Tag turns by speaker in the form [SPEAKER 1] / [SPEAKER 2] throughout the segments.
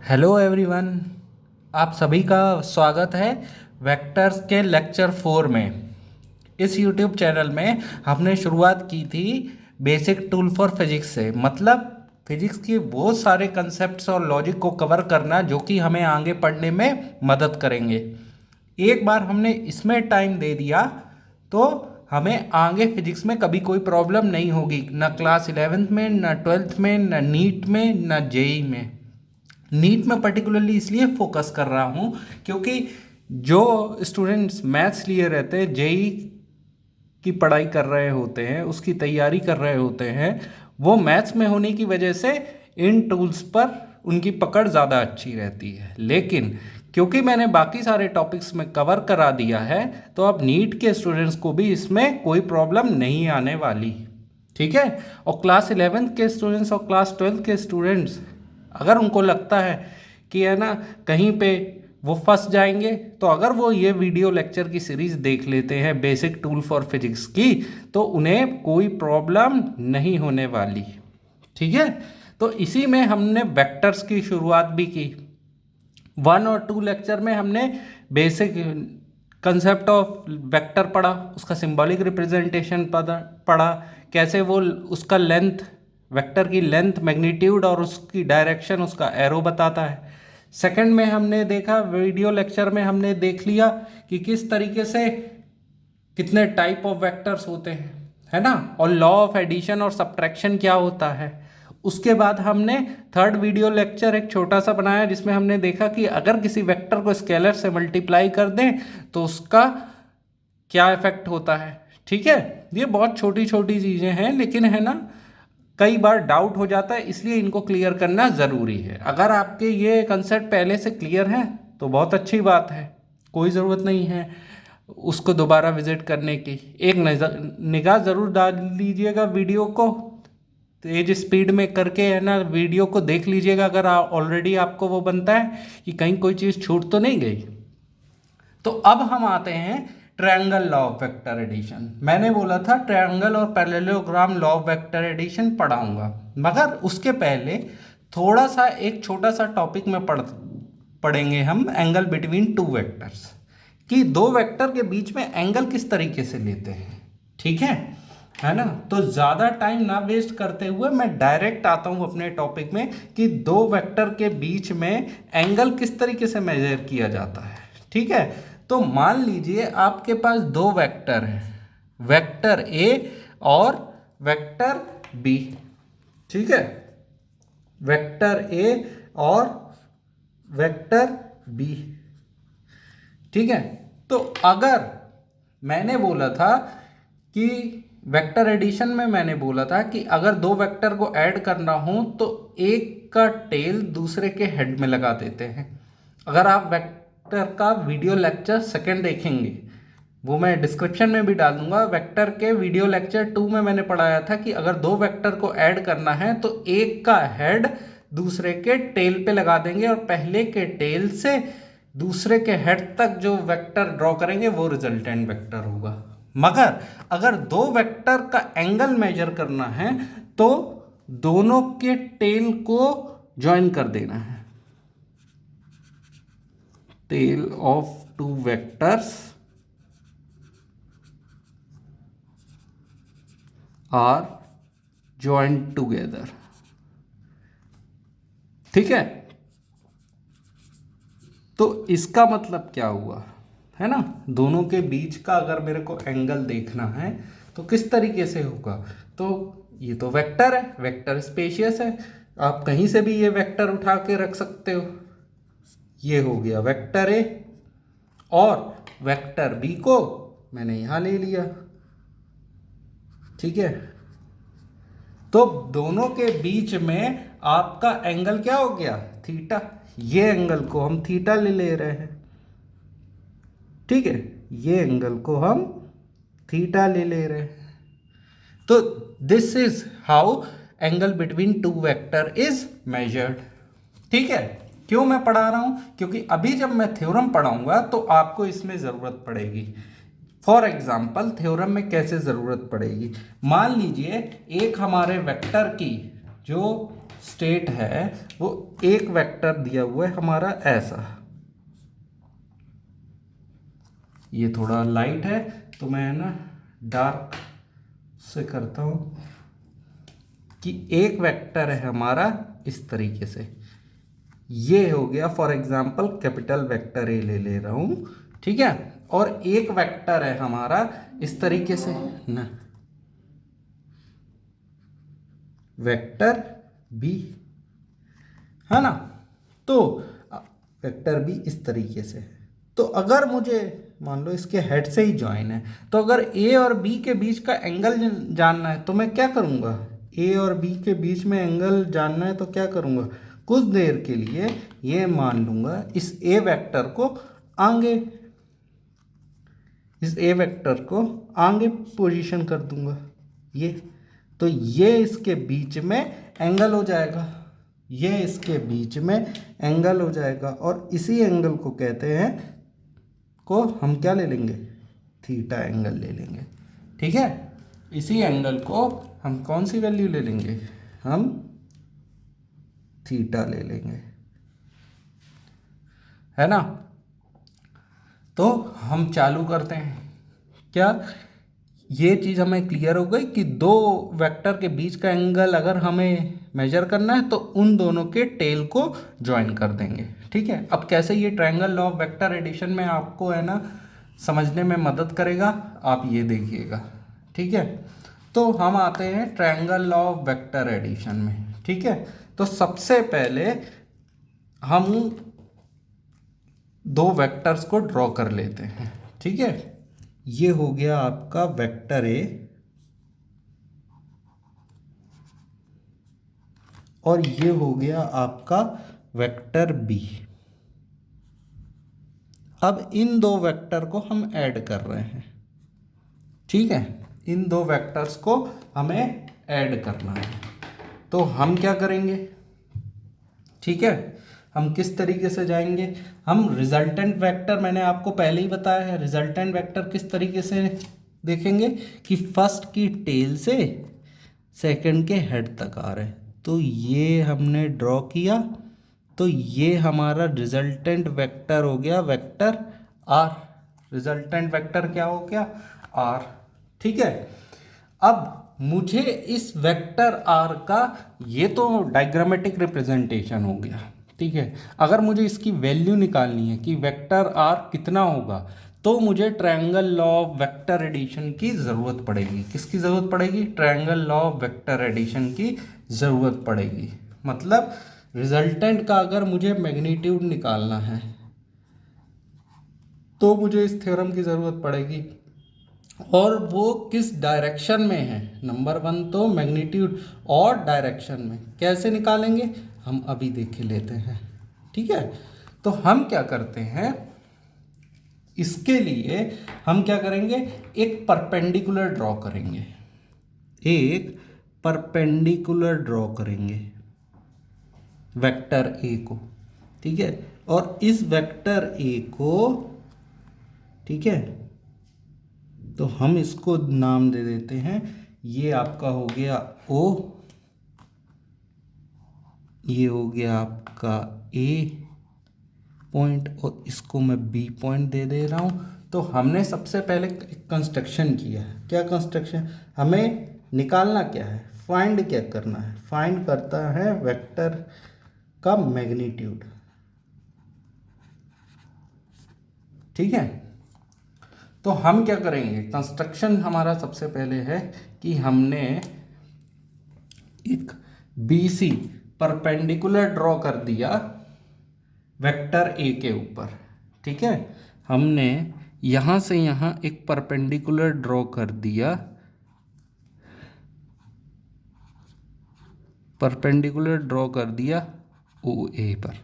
[SPEAKER 1] Hello everyone, आप सभी का स्वागत है वेक्टर्स के लेक्चर 4 में। इस यूट्यूब चैनल में हमने शुरुआत की थी बेसिक टूल फॉर फिजिक्स से, मतलब फिजिक्स के बहुत सारे कंसेप्ट्स और लॉजिक को कवर करना जो कि हमें आगे पढ़ने में मदद करेंगे। एक बार हमने इसमें टाइम दे दिया तो हमें आगे फिजिक्स में कभी कोई प्रॉब्लम नहीं होगी, ना क्लास 11th में, ना 12th में, ना नीट में, ना जेई में। नीट में पर्टिकुलरली इसलिए फोकस कर रहा हूँ क्योंकि जो स्टूडेंट्स मैथ्स लिए रहते हैं, जेई की पढ़ाई कर रहे होते हैं, उसकी तैयारी कर रहे होते हैं, वो मैथ्स में होने की वजह से इन टूल्स पर उनकी पकड़ ज़्यादा अच्छी रहती है। लेकिन क्योंकि मैंने बाकी सारे टॉपिक्स में कवर करा दिया है तो अब नीट के स्टूडेंट्स को भी इसमें कोई प्रॉब्लम नहीं आने वाली, ठीक है। और क्लास 11th के स्टूडेंट्स और क्लास 12th के स्टूडेंट्स अगर उनको लगता है कि है ना कहीं पे वो फंस जाएंगे, तो अगर वो ये वीडियो लेक्चर की सीरीज़ देख लेते हैं बेसिक टूल फॉर फिजिक्स की, तो उन्हें कोई प्रॉब्लम नहीं होने वाली, ठीक है। तो इसी में हमने वेक्टर्स की शुरुआत भी की। 1 और 2 लेक्चर में हमने बेसिक कंसेप्ट ऑफ वेक्टर पढ़ा, उसका सिंबॉलिक रिप्रेजेंटेशन पढ़ा, कैसे वो उसका लेंथ, वेक्टर की लेंथ, मैग्नीट्यूड और उसकी डायरेक्शन, उसका एरो बताता है। सेकंड में हमने देखा, वीडियो लेक्चर में हमने देख लिया कि किस तरीके से कितने टाइप ऑफ वेक्टर्स होते हैं, है ना, और लॉ ऑफ एडिशन और सब्ट्रैक्शन क्या होता है। उसके बाद हमने थर्ड वीडियो लेक्चर एक छोटा सा बनाया जिसमें हमने देखा कि अगर किसी वेक्टर को स्केलर से मल्टीप्लाई कर दें तो उसका क्या इफेक्ट होता है, ठीक है। ये बहुत छोटी छोटी चीज़ें हैं, लेकिन है ना कई बार डाउट हो जाता है, इसलिए इनको क्लियर करना ज़रूरी है। अगर आपके ये कंसेप्ट पहले से क्लियर हैं तो बहुत अच्छी बात है, कोई ज़रूरत नहीं है उसको दोबारा विजिट करने की। एक निगाह ज़रूर डाल लीजिएगा वीडियो को, तेज स्पीड में करके है ना वीडियो को देख लीजिएगा, अगर ऑलरेडी आपको वो बनता है कि कहीं कोई चीज़ छूट तो नहीं गई। तो अब हम आते हैं triangle law of vector addition. मैंने बोला था ट्रायंगल और parallelogram law of vector addition पढ़ाऊंगा, मगर उसके पहले थोड़ा सा एक छोटा सा टॉपिक में पढ़ेंगे हम एंगल बिटवीन टू वेक्टर्स, कि दो वेक्टर के बीच में एंगल किस तरीके से लेते हैं, ठीक है ना। तो ज़्यादा टाइम ना वेस्ट करते हुए मैं डायरेक्ट आता हूँ अपने टॉपिक में कि दो वेक्टर के बीच में एंगल किस तरीके से मेजर किया जाता है, ठीक है। तो मान लीजिए आपके पास दो वेक्टर हैं, वेक्टर ए और वेक्टर बी, ठीक है, वेक्टर ए और वेक्टर बी, ठीक है। तो अगर मैंने बोला था कि वेक्टर एडिशन में मैंने बोला था कि अगर दो वेक्टर को ऐड करना हो तो एक का टेल दूसरे के हेड में लगा देते हैं। अगर आप वेक्टर का वीडियो लेक्चर सेकंड देखेंगे, वो मैं डिस्क्रिप्शन में भी डाल दूंगा, वेक्टर के वीडियो लेक्चर 2 में मैंने पढ़ाया था कि अगर दो वेक्टर को ऐड करना है तो एक का हेड दूसरे के टेल पे लगा देंगे और पहले के टेल से दूसरे के हेड तक जो वेक्टर ड्रॉ करेंगे वो रिजल्टेंट वेक्टर होगा। मगर अगर दो वेक्टर का एंगल मेजर करना है तो दोनों के टेल को ज्वाइन कर देना है। Tail of two vectors are joint together, ठीक है। तो इसका मतलब क्या हुआ, है ना, दोनों के बीच का अगर मेरे को एंगल देखना है तो किस तरीके से होगा। तो ये तो वेक्टर है, वेक्टर स्पेशियस है, आप कहीं से भी ये वेक्टर उठा के रख सकते हो। ये हो गया वेक्टर ए और वेक्टर बी को मैंने यहाँ ले लिया, ठीक है। तो दोनों के बीच में आपका एंगल क्या हो गया, थीटा। ये एंगल को हम थीटा ले रहे हैं, ठीक है, ये एंगल को हम थीटा ले रहे हैं। तो this is how angle between two vector is measured, ठीक है। क्यों मैं पढ़ा रहा हूं, क्योंकि अभी जब मैं थ्योरम पढ़ाऊंगा तो आपको इसमें ज़रूरत पड़ेगी। फॉर एग्जाम्पल थ्योरम में कैसे ज़रूरत पड़ेगी, मान लीजिए एक हमारे वेक्टर की जो स्टेट है वो एक वेक्टर दिया हुआ है हमारा ऐसा, ये थोड़ा लाइट है तो मैं ना डार्क से करता हूँ, कि एक वेक्टर है हमारा इस तरीके से, ये हो गया for example capital vector A ले रहा हूँ, ठीक है। और एक वेक्टर है हमारा इस तरीके से ना, वेक्टर बी, है ना। तो वेक्टर बी इस तरीके से, तो अगर मुझे मान लो इसके हेड से ही ज्वाइन है, तो अगर ए और बी के बीच का एंगल जानना है तो मैं क्या करूँगा, ए और बी के बीच में एंगल जानना है तो क्या करूँगा, कुछ देर के लिए ये मान लूँगा इस ए वेक्टर को आगे, इस ए वेक्टर को आगे पोजीशन कर दूँगा ये, तो ये इसके बीच में एंगल हो जाएगा, ये इसके बीच में एंगल हो जाएगा, और इसी एंगल को कहते हैं, को हम क्या ले लेंगे, थीटा एंगल ले लेंगे, ठीक है। इसी एंगल को हम कौन सी वैल्यू ले लेंगे, हम थीटा ले लेंगे, है ना। तो हम चालू करते हैं, क्या ये चीज़ हमें क्लियर हो गई कि दो वेक्टर के बीच का एंगल अगर हमें मेजर करना है तो उन दोनों के टेल को ज्वाइन कर देंगे, ठीक है। अब कैसे ये triangle law of vector addition में आपको है ना समझने में मदद करेगा, आप ये देखिएगा, ठीक है। तो हम आते हैं triangle law of vector addition में, ठीक है। तो सबसे पहले हम दो वेक्टर्स को ड्रॉ कर लेते हैं, ठीक है। ये हो गया आपका वेक्टर ए और ये हो गया आपका वेक्टर बी। अब इन दो वेक्टर को हम ऐड कर रहे हैं, ठीक है। इन दो वेक्टर्स को हमें ऐड करना है, तो हम क्या करेंगे, ठीक है। हम किस तरीके से जाएंगे, हम रिजल्टेंट वेक्टर, मैंने आपको पहले ही बताया है रिजल्टेंट वेक्टर किस तरीके से देखेंगे कि फर्स्ट की टेल से सेकंड के हेड तक आ रहे हैं, तो ये हमने ड्रॉ किया, तो ये हमारा रिजल्टेंट वेक्टर हो गया वेक्टर आर, रिजल्टेंट वेक्टर क्या हो गया, आर, ठीक है। अब मुझे इस वेक्टर आर का, ये तो डायग्रामेटिक रिप्रेजेंटेशन हो गया, ठीक है। अगर मुझे इसकी वैल्यू निकालनी है कि वेक्टर आर कितना होगा, तो मुझे triangle law of vector addition की ज़रूरत पड़ेगी। किसकी ज़रूरत पड़ेगी, triangle law of vector addition की ज़रूरत पड़ेगी। मतलब रिजल्टेंट का अगर मुझे मैग्नीट्यूड निकालना है तो मुझे इस थ्योरम की ज़रूरत पड़ेगी, और वो किस डायरेक्शन में है, नंबर वन तो मैग्नीट्यूड और डायरेक्शन में कैसे निकालेंगे हम अभी देख लेते हैं, ठीक है। तो हम क्या करते हैं, इसके लिए हम क्या करेंगे, एक परपेंडिकुलर ड्रॉ करेंगे, एक परपेंडिकुलर ड्रॉ करेंगे वेक्टर ए को, ठीक है। और इस वेक्टर ए को, ठीक है, तो हम इसको नाम दे देते हैं, ये आपका हो गया ओ, ये हो गया आपका ए पॉइंट, और इसको मैं बी पॉइंट दे दे रहा हूँ। तो हमने सबसे पहले कंस्ट्रक्शन किया है, क्या कंस्ट्रक्शन, हमें निकालना क्या है, फाइंड क्या करना है, फाइंड करता है वेक्टर का मैग्नीट्यूड, ठीक है। तो हम क्या करेंगे, कंस्ट्रक्शन हमारा सबसे पहले है कि हमने एक BC परपेंडिकुलर ड्रॉ कर दिया वेक्टर ए के ऊपर, ठीक है। हमने यहाँ से यहाँ एक परपेंडिकुलर ड्रॉ कर दिया, परपेंडिकुलर ड्रॉ कर दिया OA पर।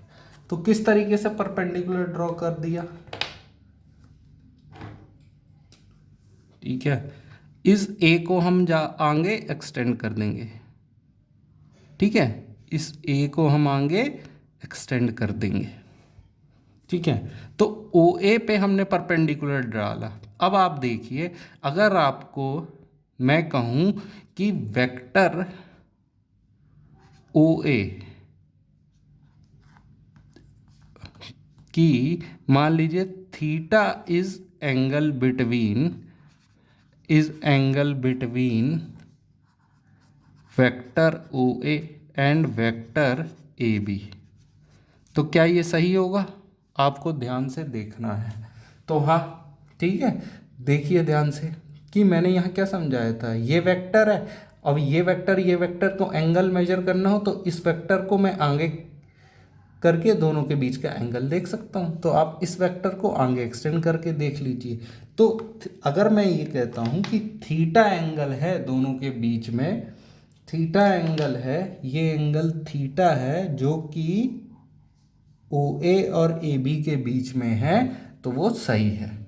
[SPEAKER 1] तो किस तरीके से परपेंडिकुलर ड्रॉ कर दिया, ठीक है। इस ए को हम आगे एक्सटेंड कर देंगे, ठीक है, इस ए को हम आगे एक्सटेंड कर देंगे, ठीक है। तो OA पे हमने परपेंडिकुलर डाला। अब आप देखिए, अगर आपको मैं कहूँ कि वेक्टर ओ ए कि मान लीजिए theta is angle between vector O A and vector A B. तो क्या ये सही होगा? आपको ध्यान से देखना है। तो हाँ, ठीक है, देखिए ध्यान से कि मैंने यहाँ क्या समझाया था। ये वेक्टर है, अब ये वेक्टर तो एंगल मेजर करना हो तो इस वेक्टर को मैं आगे करके दोनों के बीच का एंगल देख सकता हूँ। तो आप इस वेक्टर को आगे एक्सटेंड करके देख लीजिए। तो अगर मैं ये कहता हूँ कि थीटा एंगल है दोनों के बीच में, थीटा एंगल है, ये एंगल थीटा है जो कि ओ ए और ए बी के बीच में है, तो वो सही है।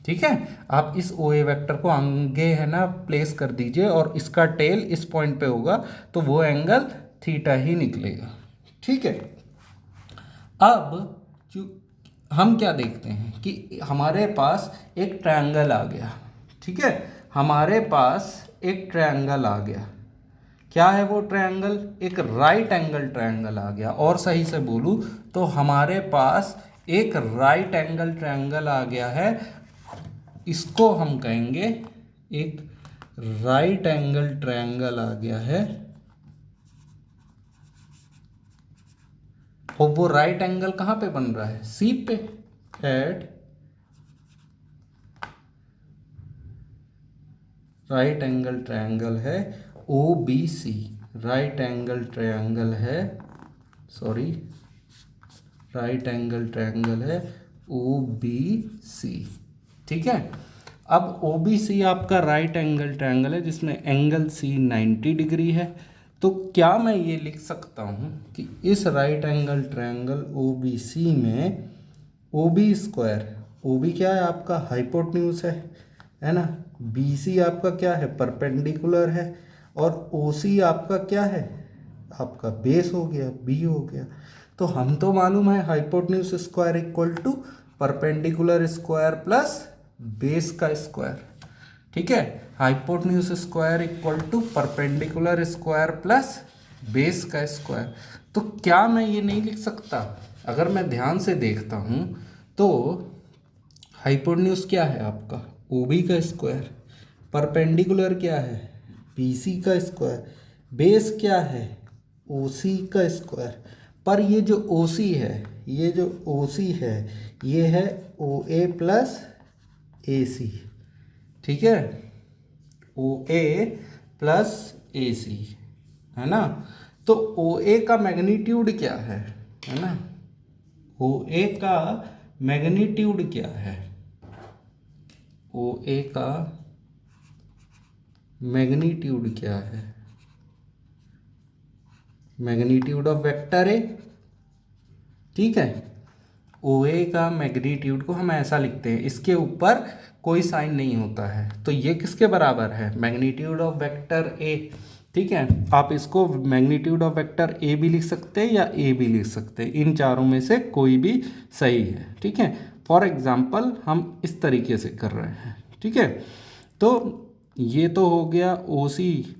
[SPEAKER 1] ठीक है, आप इस ओ ए वेक्टर को आगे है ना प्लेस कर दीजिए और इसका टेल इस पॉइंट पे होगा, तो वो एंगल थीटा ही निकलेगा। ठीक है, अब जो हम क्या देखते हैं कि हमारे पास एक ट्रायंगल आ गया। ठीक है, हमारे पास एक ट्रायंगल आ गया। क्या है वो ट्रायंगल? एक राइट एंगल ट्रायंगल आ गया। और सही से बोलूं तो हमारे पास एक राइट एंगल ट्रायंगल आ गया है। इसको हम कहेंगे एक राइट एंगल ट्रायंगल आ गया है। और वो राइट एंगल कहाँ पे बन रहा है? सी पे, एट राइट एंगल ट्रायंगल है O B C. Right angle triangle है, सॉरी, राइट एंगल ट्रायंगल है ओ बी सी। ठीक है, अब ओ बी सी आपका राइट एंगल ट्रायंगल है जिसमें एंगल सी 90 डिग्री है। तो क्या मैं ये लिख सकता हूँ कि इस right angle triangle O B C में O B square, O B क्या है आपका? हाइपोटेन्यूज है ना, बी सी आपका क्या है? परपेंडिकुलर है, और ओ सी आपका क्या है? आपका बेस हो गया, बी हो गया। तो हम तो मालूम है hypotenuse square equal to perpendicular square plus base का स्क्वायर। ठीक है, hypotenuse square equal to perpendicular square plus base का स्क्वायर। तो क्या मैं ये नहीं लिख सकता? अगर मैं ध्यान से देखता हूँ तो हाइपोटेन्यूज क्या है आपका? ओ बी का स्क्वायर। परपेंडिकुलर क्या है? बी सी का स्क्वायर। बेस क्या है? ओ सी का स्क्वायर। पर ये जो ओ सी है, ये जो ओ सी है, ये है ओ ए प्लस ए सी। ठीक है, ओ ए प्लस ए सी, है ना। तो ओ ए का मैग्नीट्यूड क्या है ना, ओ ए का मैग्नीट्यूड क्या है? ओ ए का मैग्नीट्यूड क्या है? मैग्नीट्यूड ऑफ वेक्टर ए। ठीक है, ओ ए का मैग्नीट्यूड को हम ऐसा लिखते हैं, इसके ऊपर कोई साइन नहीं होता है, तो ये किसके बराबर है? मैग्नीट्यूड ऑफ वेक्टर ए। ठीक है, आप इसको मैग्नीट्यूड ऑफ वेक्टर ए भी लिख सकते हैं या ए भी लिख सकते हैं, इन चारों में से कोई भी सही है। ठीक है, फॉर एग्जाम्पल हम इस तरीके से कर रहे हैं। ठीक है, तो ये तो हो गया ओ सी,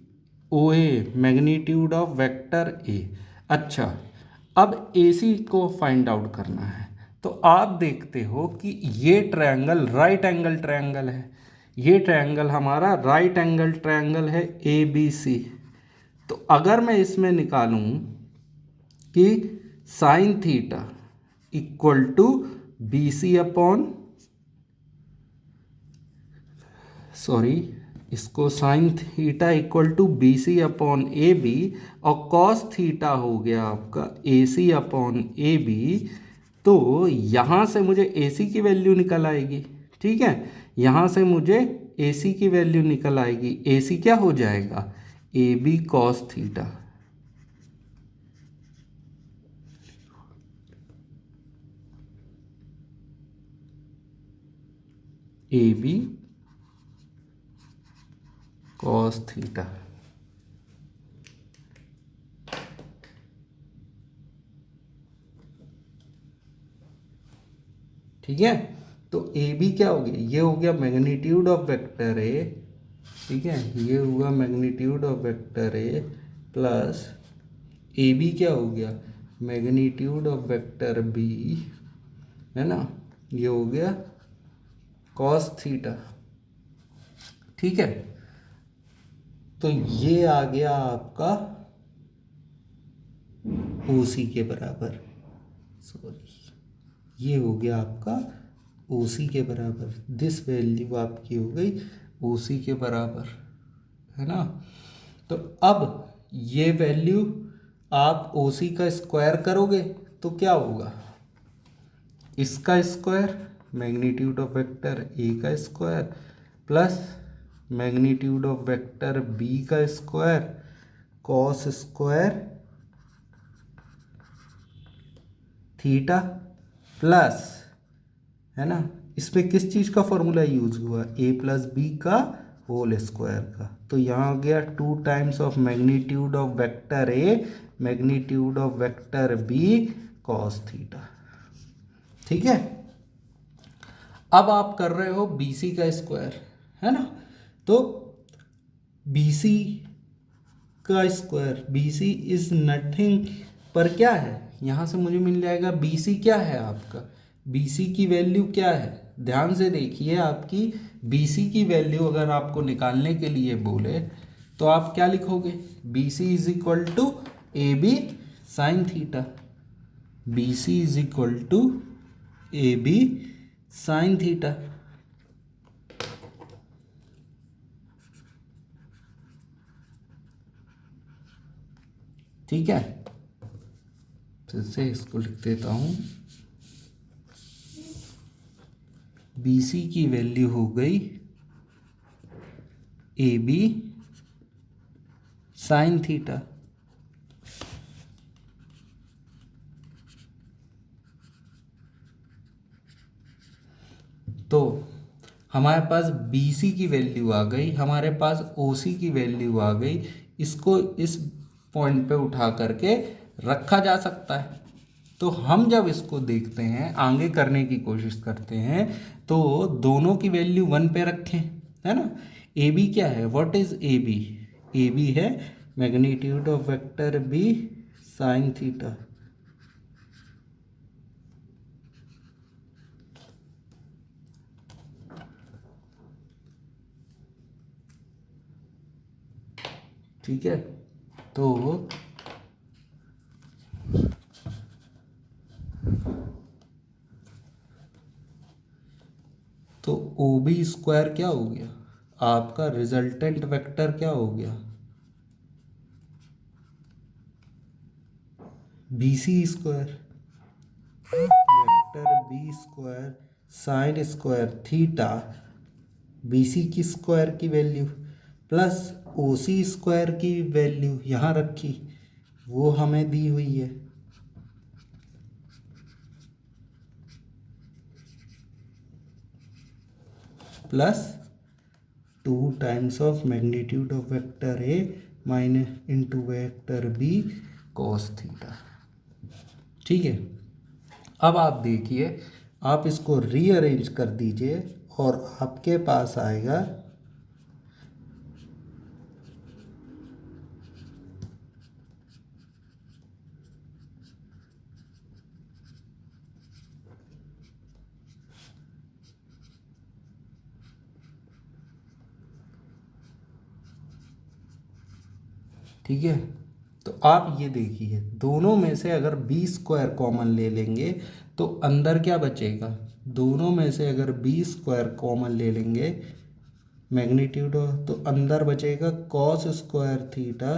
[SPEAKER 1] ओ ए, मैग्नीट्यूड ऑफ वेक्टर ए। अच्छा, अब ए सी को फाइंड आउट करना है। तो आप देखते हो कि ये ट्रायंगल राइट एंगल ट्रायंगल है, ये ट्रायंगल हमारा राइट एंगल ट्रायंगल है ए बी सी। तो अगर मैं इसमें निकालूं कि sine theta equal to B C upon, sorry, इसको sine theta equal to B C upon A B, और कॉस थीटा हो गया आपका ए सी अपॉन ए बी। तो यहाँ से मुझे ए सी की वैल्यू निकल आएगी। ठीक है, यहाँ से मुझे ए सी की वैल्यू निकल आएगी। ए सी क्या हो जाएगा? A B cos theta. A B cos theta. ठीक है, तो ए बी क्या हो गया? ये हो गया मैग्नीट्यूड ऑफ वेक्टर ए। ठीक है, ये हुआ magnitude of vector A plus A B क्या हो गया, मैग्नीट्यूड ऑफ वेक्टर बी, है ना, ये हो गया कॉस थीटा। ठीक है, तो ये आ गया आपका ओसी के बराबर, सॉरी ये हो गया आपका ओसी के बराबर, दिस वैल्यू आपकी हो गई ओसी के बराबर, है ना। तो अब ये वैल्यू आप ओसी का स्क्वायर करोगे तो क्या होगा, इसका square magnitude of vector A का square plus magnitude of vector B का square cos square theta plus, है ना, इसमें किस चीज़ का फॉर्मूला यूज हुआ, ए प्लस बी का होल स्क्वायर का। तो यहाँ आ गया 2 times of magnitude of vector A magnitude of vector B cos theta. ठीक है, अब आप कर रहे हो बीसी का स्क्वायर, है ना, तो बीसी का स्क्वायर, बीसी इज नथिंग पर क्या है, यहाँ से मुझे मिल जाएगा बीसी क्या है आपका, बीसी की वैल्यू क्या है, ध्यान से देखिए, आपकी बीसी की वैल्यू अगर आपको निकालने के लिए बोले तो आप क्या लिखोगे, BC is equal to A B sine theta, BC is equal to A B sine theta. ठीक है, फिर से इसको लिख देता हूं, बीसी की वैल्यू हो गई ए बी साइन थीटा। तो हमारे पास BC की वैल्यू आ गई, हमारे पास OC की वैल्यू आ गई, इसको इस पॉइंट पे उठा करके रखा जा सकता है। तो हम जब इसको देखते हैं, आगे करने की कोशिश करते हैं, तो दोनों की वैल्यू 1 पे रखें, है ना। AB क्या है, व्हाट इज AB, AB है magnitude of vector B sign theta. ठीक है, तो OB स्क्वायर क्या हो गया, आपका रिजल्टेंट वेक्टर क्या हो गया, BC square, vector B square sine square theta, BC की स्क्वायर की वैल्यू प्लस OC स्क्वायर की वैल्यू यहाँ रखी, वो हमें दी हुई है, plus 2 times of magnitude of vector A minus into vector B cos theta. ठीक है, अब आप देखिए, आप इसको रीअरेंज कर दीजिए और आपके पास आएगा ठीक है, तो आप ये देखिए, दोनों में से अगर बी स्क्वायर कॉमन ले लेंगे तो अंदर क्या बचेगा, दोनों में से अगर बी स्क्वायर कॉमन ले लेंगे मैग्नीट्यूड, तो अंदर बचेगा कॉस स्क्वायर थीटा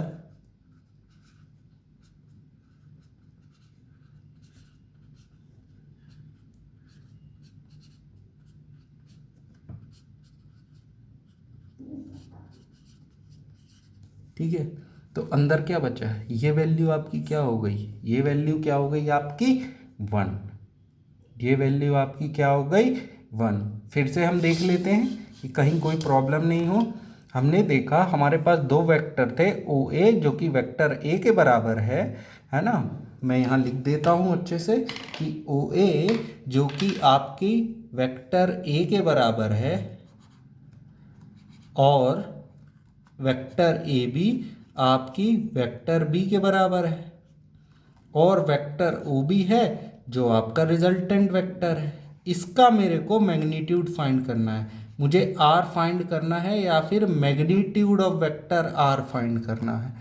[SPEAKER 1] ठीक है, तो अंदर क्या बचा है, ये वैल्यू आपकी क्या हो गई, ये वैल्यू क्या हो गई आपकी 1, ये वैल्यू आपकी क्या हो गई 1। फिर से हम देख लेते हैं कि कहीं कोई प्रॉब्लम नहीं हो। हमने देखा हमारे पास दो वेक्टर थे, ओ ए जो कि वेक्टर ए के बराबर है ना, मैं यहाँ लिख देता हूँ अच्छे से कि ओ ए जो कि आपकी वेक्टर ए के बराबर है और वेक्टर ए बी आपकी वेक्टर बी के बराबर है। और वेक्टर ओ बी है जो आपका रिजल्टेंट वेक्टर है। इसका मेरे को मैग्नीट्यूड फाइंड करना है। मुझे आर फाइंड करना है या फिर magnitude of vector R find करना है।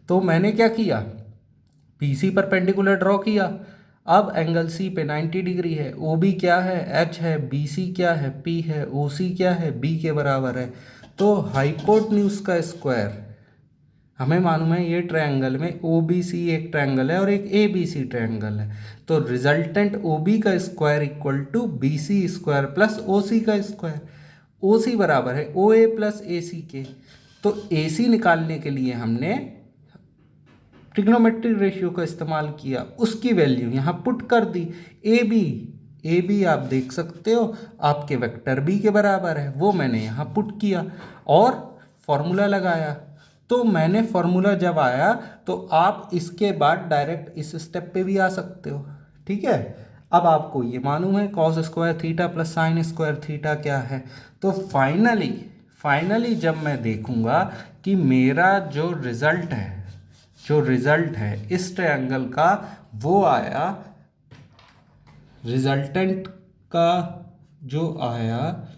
[SPEAKER 1] तो मैंने क्या किया, पी सी परपेंडिकुलर ड्रॉ किया। अब एंगल सी पे 90 डिग्री है, ओ बी क्या है, एच है, बी सी क्या है, पी है, ओ सी क्या है, बी के बराबर है। तो हाइपोटेन्यूज का स्क्वायर हमें मालूम है, ये ट्रायंगल में ओ बी सी एक ट्रायंगल है और एक ए बी सी ट्रायंगल है। तो रिजल्टेंट ओ बी का square equal to B C square plus O C का स्क्वायर। ओ सी बराबर है ओ ए प्लस ए सी के। तो ए सी निकालने के लिए हमने ट्रिग्नोमेट्रिक रेशियो का इस्तेमाल किया, उसकी वैल्यू यहाँ पुट कर दी। ए बी आप देख सकते हो आपके वेक्टर बी के बराबर है, वो मैंने यहाँ पुट किया और फॉर्मूला लगाया। तो मैंने फॉर्मूला जब आया तो आप इसके बाद डायरेक्ट इस स्टेप पे भी आ सकते हो। ठीक है, अब आपको ये मालूम है cos square theta plus sign square theta क्या है। तो फाइनली जब मैं देखूंगा कि मेरा जो रिजल्ट है इस ट्रायंगल का वो आया, रिजल्टेंट का जो आया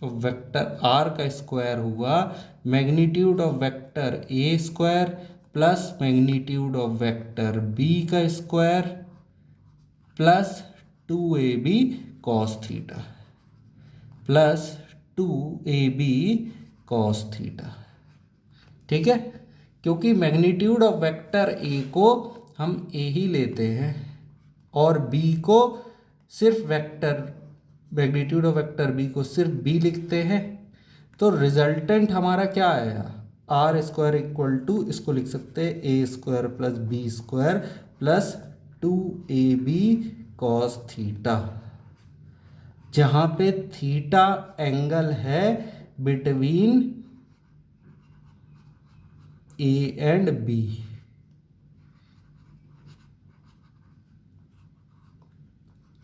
[SPEAKER 1] वेक्टर आर का स्क्वायर हुआ magnitude of vector A square plus magnitude of vector B का square plus 2ab cos theta plus 2ab cos theta. ठीक है, क्योंकि मैग्नीट्यूड ऑफ वेक्टर ए को हम ए ही लेते हैं और बी को सिर्फ vector, magnitude of vector B को सिर्फ बी लिखते हैं। तो रिजल्टेंट हमारा क्या आया, आर स्क्वायर इक्वल टू, इसको लिख सकते हैं A square plus B square plus 2ab cos theta, जहाँ पे थीटा एंगल है बिटवीन ए एंड बी।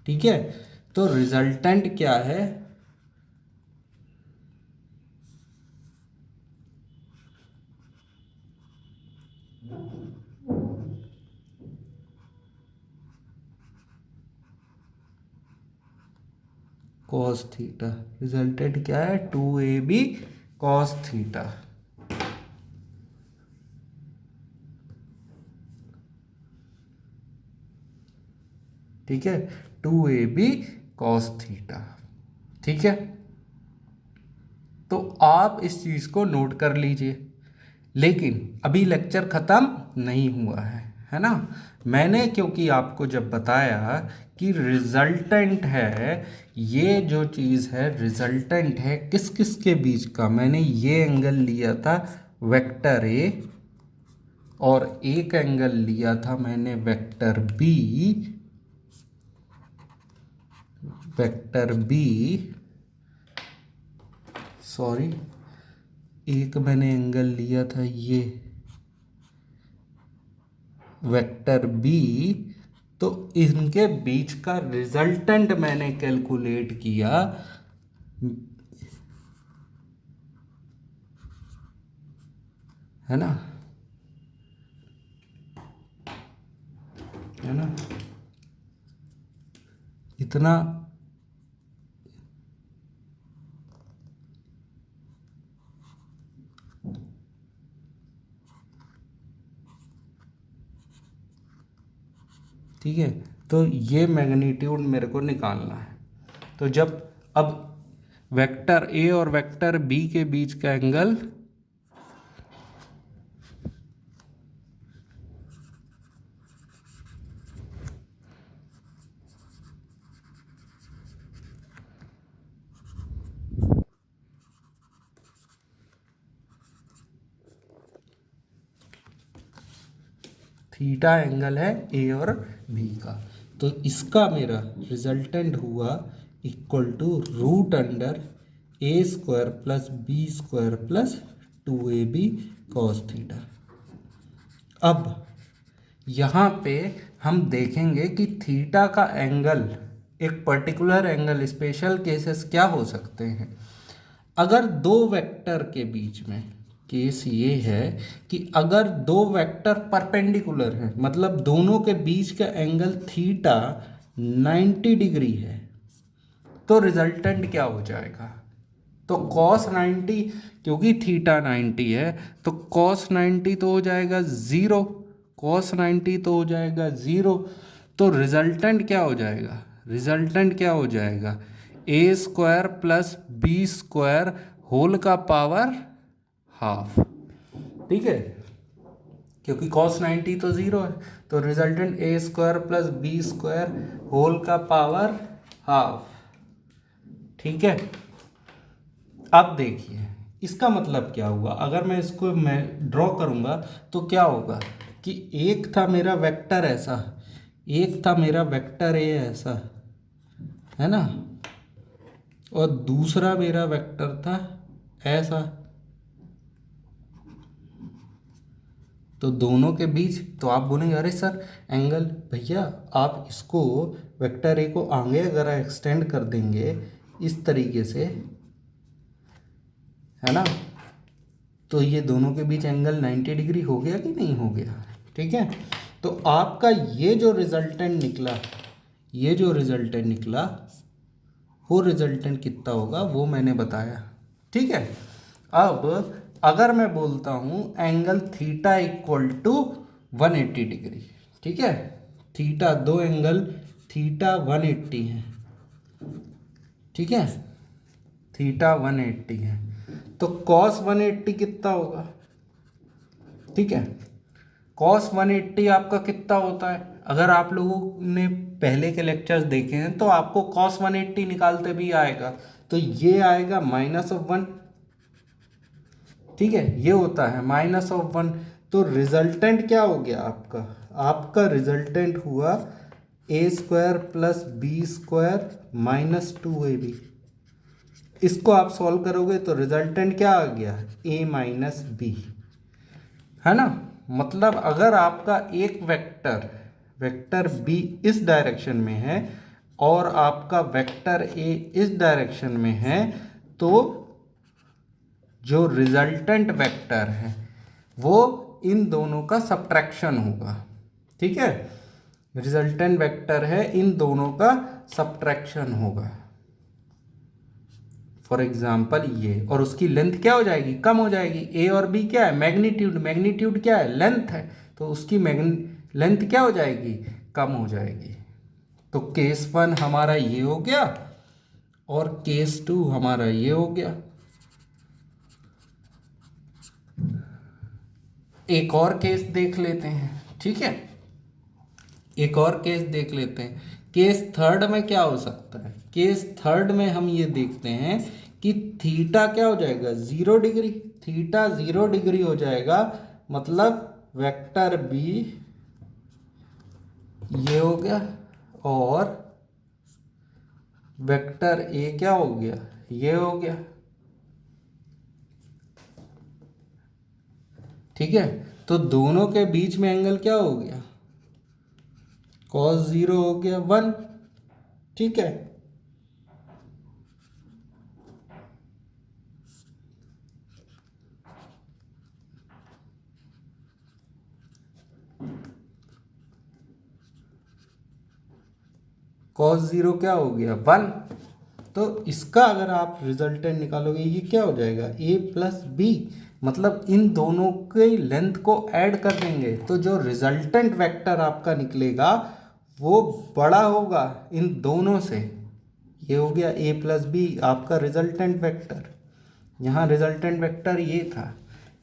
[SPEAKER 1] ठीक है, तो रिजल्टेंट क्या है, कॉस थीटा। रिजल्टेंट क्या है, 2ab कॉस थीटा। ठीक है, 2ab कॉस थीटा। ठीक है, तो आप इस चीज़ को नोट कर लीजिए। लेकिन अभी लेक्चर ख़त्म नहीं हुआ है ना। मैंने क्योंकि आपको जब बताया कि रिजल्टेंट है, ये जो चीज़ है रिजल्टेंट है किस किस के बीच का, मैंने ये एंगल लिया था वेक्टर ए और एक एंगल लिया था मैंने वेक्टर बी, सॉरी, एक मैंने एंगल लिया था ये वेक्टर बी। तो इनके बीच का रिजल्टेंट मैंने कैलकुलेट किया, है ना, इतना ठीक है। तो ये मैग्नीट्यूड मेरे को निकालना है। तो जब अब वेक्टर ए और वेक्टर बी के बीच का एंगल थीटा एंगल है ए और बी का, तो इसका मेरा रिजल्टेंट हुआ equal to root under A square plus B square plus 2ab cos theta. अब यहाँ पे हम देखेंगे कि थीटा का एंगल, एक पर्टिकुलर एंगल, स्पेशल केसेस क्या हो सकते हैं। अगर दो वेक्टर के बीच में केस ये है कि अगर दो वेक्टर परपेंडिकुलर हैं, मतलब दोनों के बीच का एंगल थीटा 90 डिग्री है, तो रिजल्टेंट क्या हो जाएगा? तो cos 90, क्योंकि थीटा 90 है तो cos 90 तो हो जाएगा ज़ीरो, cos 90 तो हो जाएगा ज़ीरो। तो रिजल्टेंट क्या हो जाएगा? रिजल्टेंट क्या हो जाएगा? A square plus B square whole का पावर हाफ। ठीक है, क्योंकि cos 90 तो ज़ीरो है, तो resultant A square plus B square whole का पावर हाफ। ठीक है, अब देखिए इसका मतलब क्या हुआ, अगर मैं इसको ड्रॉ करूंगा तो क्या होगा कि एक था मेरा वेक्टर ऐसा, एक था मेरा वेक्टर ए ऐसा, है ना, और दूसरा मेरा वेक्टर था ऐसा। तो दोनों के बीच, तो आप बोलेंगे अरे सर एंगल, भैया आप इसको वेक्टर ए को आगे अगर एक्सटेंड कर देंगे इस तरीके से, है ना, तो ये दोनों के बीच एंगल 90 डिग्री हो गया कि नहीं हो गया? ठीक है, तो आपका ये जो रिजल्टेंट निकला, ये जो रिजल्टेंट निकला वो रिजल्टेंट कितना होगा वो मैंने बताया। ठीक है, अब अगर मैं बोलता हूँ angle theta equal to 180 degree, ठीक है, थीटा, दो एंगल थीटा 180 है, ठीक है, थीटा 180 है, तो cos 180 कितना होगा? ठीक है, cos 180 आपका कितना होता है? अगर आप लोगों ने पहले के लेक्चर्स देखे हैं तो आपको cos 180 निकालते भी आएगा, तो ये आएगा -1। ठीक है, ये होता है -1। तो रिजल्टेंट क्या हो गया आपका? आपका रिजल्टेंट हुआ A square plus B square -2ab। इसको आप सॉल्व करोगे तो रिजल्टेंट क्या आ गया? a माइनस बी, है ना। मतलब अगर आपका एक वेक्टर b इस डायरेक्शन में है और आपका वेक्टर a इस डायरेक्शन में है, तो जो रिजल्टेंट वेक्टर है वो इन दोनों का सब्ट्रैक्शन होगा। ठीक है, रिजल्टेंट वेक्टर है, इन दोनों का सब्ट्रैक्शन होगा। फॉर एग्जाम्पल ये, और उसकी लेंथ क्या हो जाएगी? कम हो जाएगी। ए और बी क्या है? मैग्नीट्यूड, मैग्नीट्यूड क्या है? लेंथ है, तो उसकी लेंथ क्या हो जाएगी? कम हो जाएगी। तो केस 1 हमारा ये हो गया और केस 2 हमारा ये हो गया। एक और केस देख लेते हैं, ठीक है, एक और केस देख लेते हैं। केस 3 में क्या हो सकता है? केस 3 में हम ये देखते हैं कि थीटा क्या हो जाएगा? 0 डिग्री। थीटा 0 डिग्री हो जाएगा, मतलब वेक्टर बी ये हो गया और वेक्टर ए क्या हो गया? ये हो गया। ठीक है, तो दोनों के बीच में एंगल क्या हो गया? cos 0 हो गया 1। ठीक है, cos 0 क्या हो गया? 1। तो इसका अगर आप रिजल्टेंट निकालोगे ये क्या हो जाएगा? a प्लस बी, मतलब इन दोनों के लेंथ को ऐड कर देंगे तो जो रिजल्टेंट वेक्टर आपका निकलेगा वो बड़ा होगा इन दोनों से। ये हो गया a प्लस बी आपका रिजल्टेंट वेक्टर। यहाँ रिजल्टेंट वेक्टर ये था,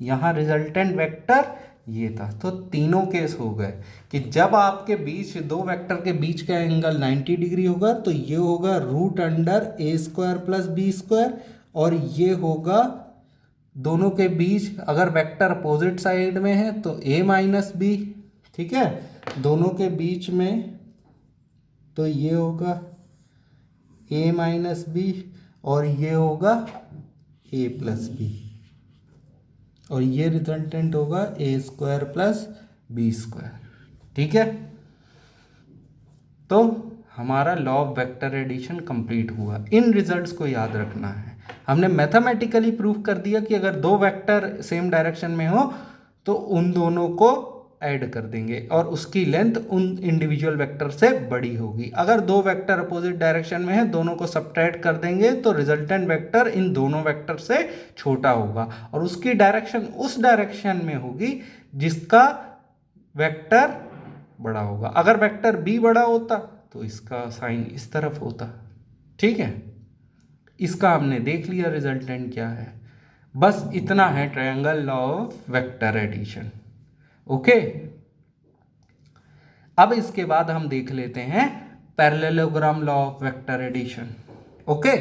[SPEAKER 1] यहाँ रिजल्टेंट वेक्टर ये था। तो तीनों केस हो गए कि जब आपके बीच दो वेक्टर के बीच का एंगल 90 डिग्री होगा तो ये होगा root under A square plus B square, और ये होगा दोनों के बीच अगर वेक्टर अपोजिट साइड में है तो a माइनस बी। ठीक है, दोनों के बीच में तो ये होगा a माइनस बी और ये होगा a प्लस बी, और ये रिजल्टेंट होगा A square plus B square. ठीक है, तो हमारा law of vector addition complete हुआ। इन रिजल्ट्स को याद रखना है। हमने मैथमेटिकली प्रूफ कर दिया कि अगर दो वेक्टर सेम डायरेक्शन में हो तो उन दोनों को ऐड कर देंगे और उसकी लेंथ उन इंडिविजुअल वेक्टर से बड़ी होगी। अगर दो वेक्टर अपोजिट डायरेक्शन में है, दोनों को सब्ट्रैक्ट कर देंगे तो रिजल्टेंट वेक्टर इन दोनों वेक्टर से छोटा होगा और उसकी डायरेक्शन उस डायरेक्शन में होगी जिसका वेक्टर बड़ा होगा। अगर वेक्टर बी बड़ा होता तो इसका साइन इस तरफ होता। ठीक है, इसका हमने देख लिया रिजल्टेंट क्या है। बस इतना है triangle law of vector addition. Okay, अब इसके बाद हम देख लेते हैं parallelogram law of vector addition. Okay.